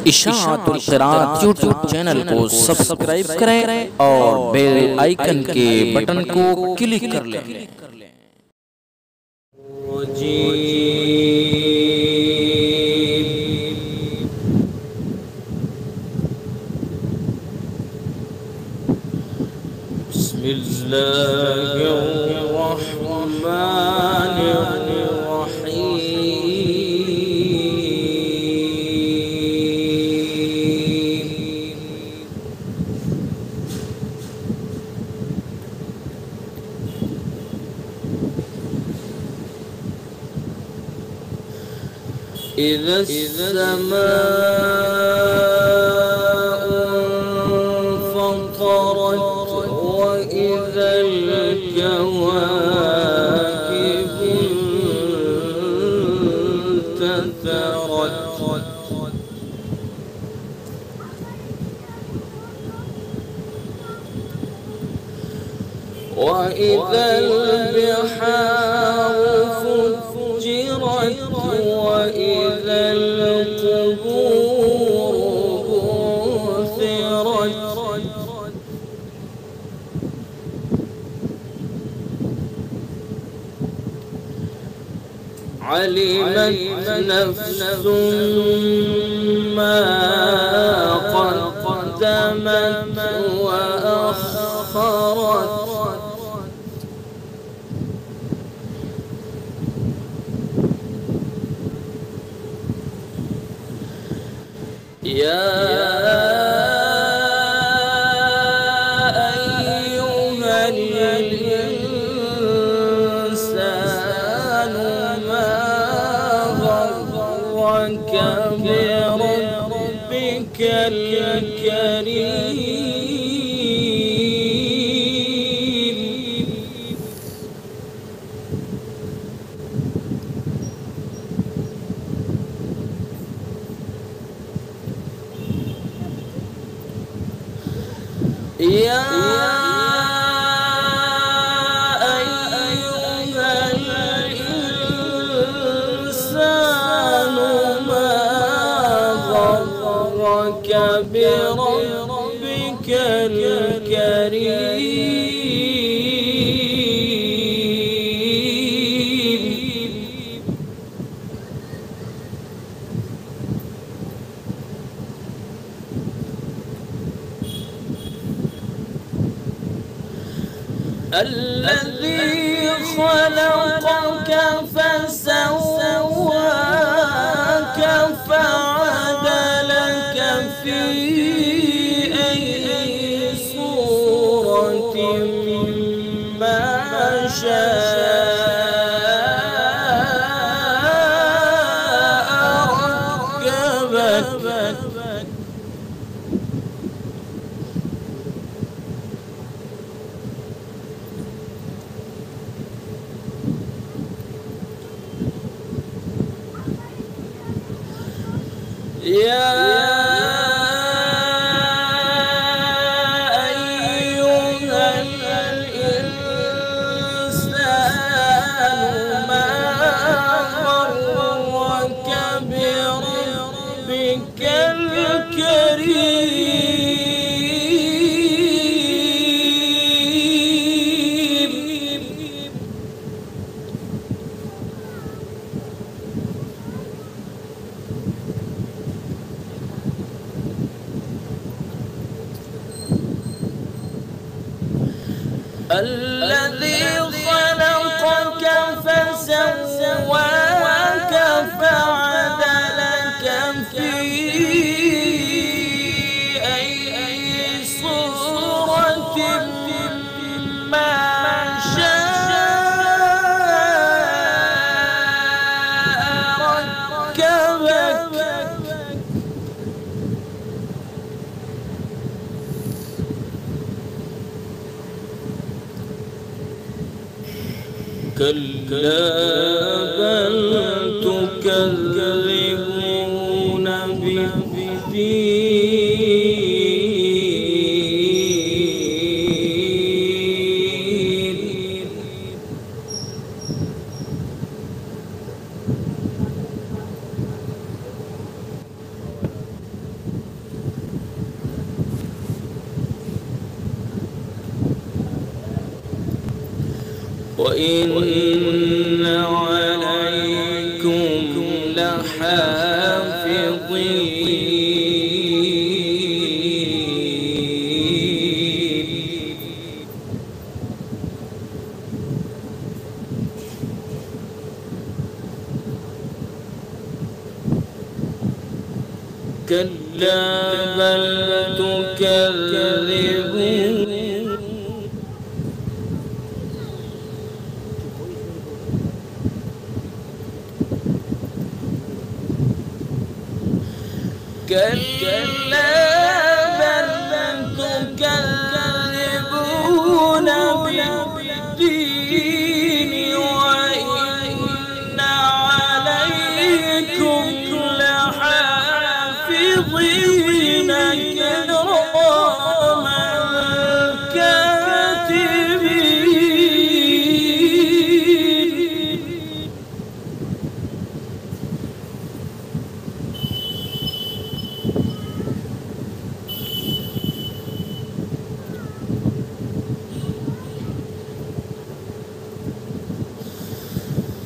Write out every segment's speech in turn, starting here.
इशाअतुल क़िराअत YouTube channel को सब्सक्राइब करें और बेल आइकन के बटन को क्लिक कर लें। إذا السماء انفطرت وإذا الكواكب انتثرت وإذا البحار فجرت وإذا القبور بعثرت علمت نفس ما قدمت وأخرت يا أيها الإنسان ما غرك بربك الكريم يا أيها الإنسان ما غرك بربك الكريم الذي خلقك فسواك فعدلك في أي صورة ما شاء ركبك يا أيها الإنسان ما غرك بربك الكريم الذي خلقك فسواك فعدلك في أي صورة ما شاء ركبك كلا بل تكذبون بالدين وإن عليكم لحافظين كلا بل تكذبون كلا بل تكذبون بالدين وإن عليكم لحافظين كراما كاتبين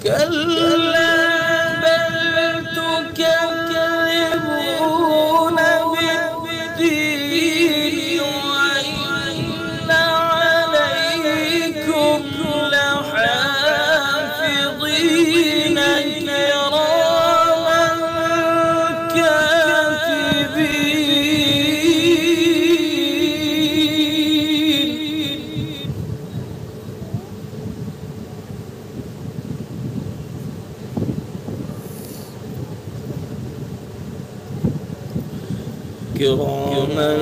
كلا بل تكذبون بالدين وإن عليكم لحافظين كراما كاتبين كراما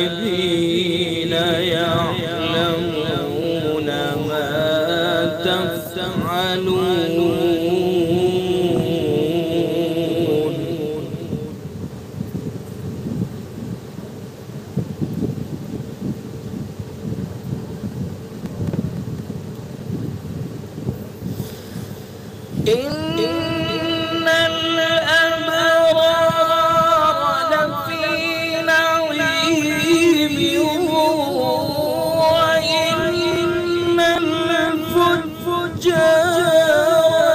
كاتبين يعلمون ما تفعلون إن الأبرار لفي نعيم وإن الفجار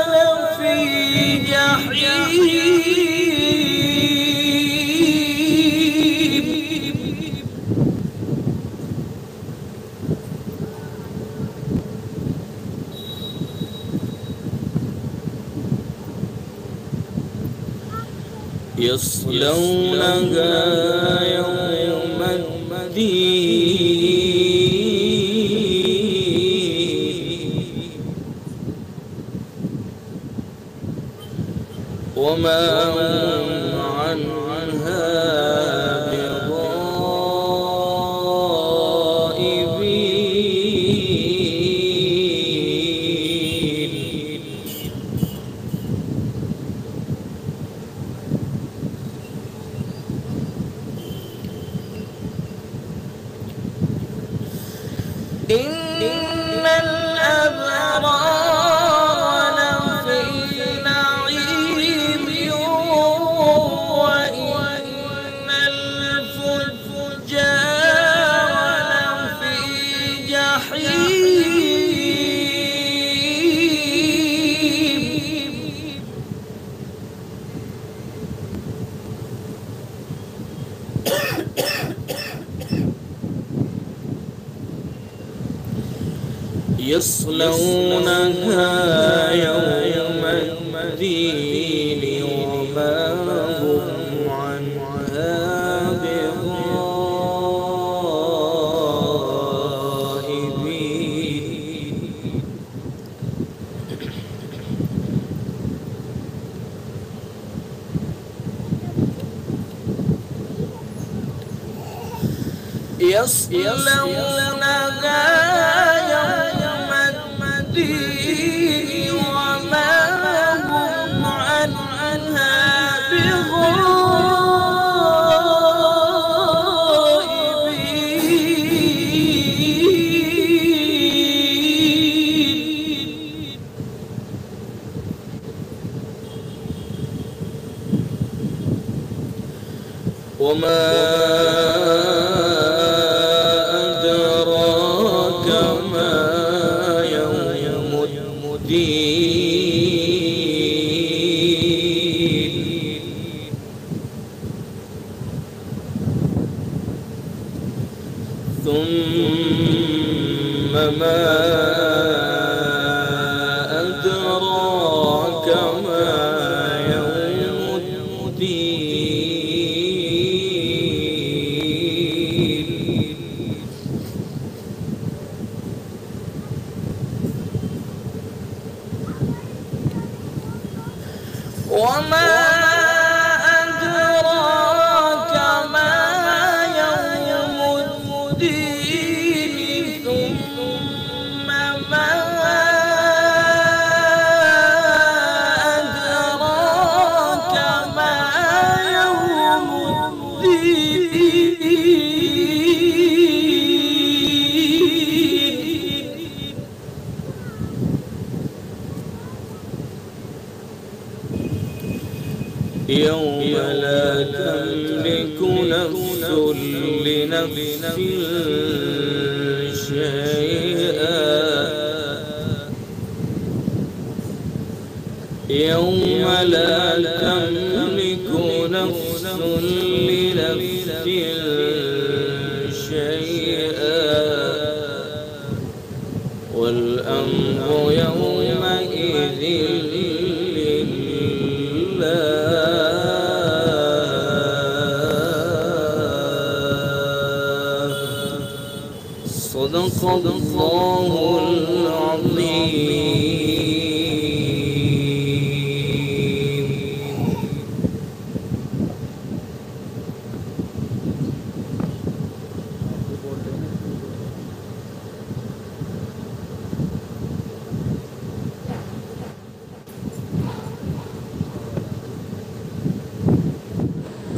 لفي جحيم يصلونها يوم الدين وما هم عنها بغائبين إن الأبرار لفي نعيم وإن الفجار لفي جحيم يصلونها يوم الدين وما هم عنها بغائبين يصلونها يوم الدين وما هم عنها بغائبين وما أدراك ثم ما أدراك ما يوم الدين وما أدراك ما يوم الدين ثم ما أدراك ما يوم الدين يوم لا تملك نفس لنفس شيئا يوم لا تملك نفس لنفس شيئا والأمر يومئذ صدق الله العظيم.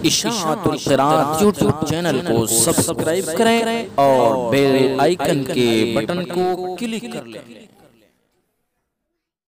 इशाअतुल क़िराअत यूट्यूब चैनल को सब्सक्राइब करें और बेल आइकन के बटन को क्लिक कर लें।